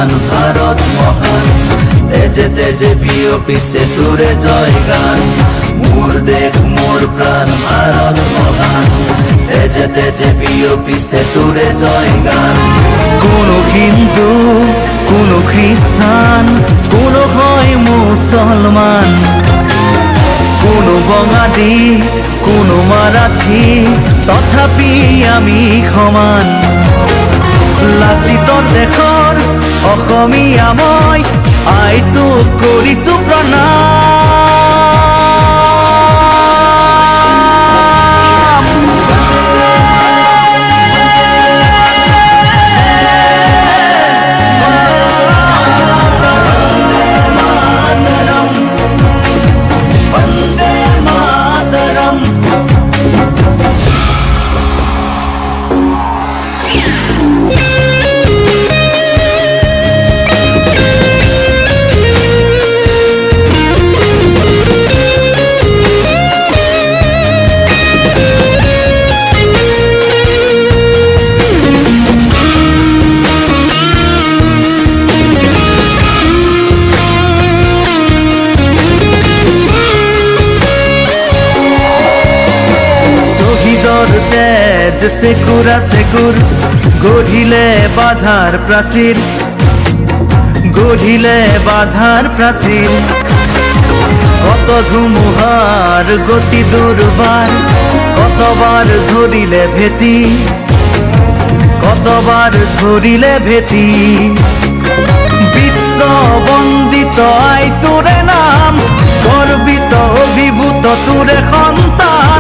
প্রাণ ভারত মহান, তেজে তেজে বিয়পিছে তুরে জয় গান। মোর দেখ মোর প্রাণ ভারত মহান, তেজে তেজে বিয়পিছে তুরে জয় গান। কোনো হিন্দু, কোনো খ্রিস্টান, কোনো হয় মুসলমান, কোনো বঙালী, কোনো মারাঠি, তথাপি আমি সমান। লাচিতৰ দেশৰ অসমীয়া মই, আইটোক কৰিছো প্ৰণাম। বন্দে মাতৰম। তেজ সেকুরা সেকুর, গঢ়িলে বাধাৰ প্ৰাচীৰ, গঢ়িলে বাধাৰ প্ৰাচীৰ। কত ধুমুহাৰ গতি দুৰ্বাৰ, কতবাৰ ধৰিলে ভেটি, কতবাৰ ধৰিলে ভেটি। বিশ্ব বন্দিত আই তোৰে নাম, গৰ্বিত অভিভূত তোৰে সন্তান।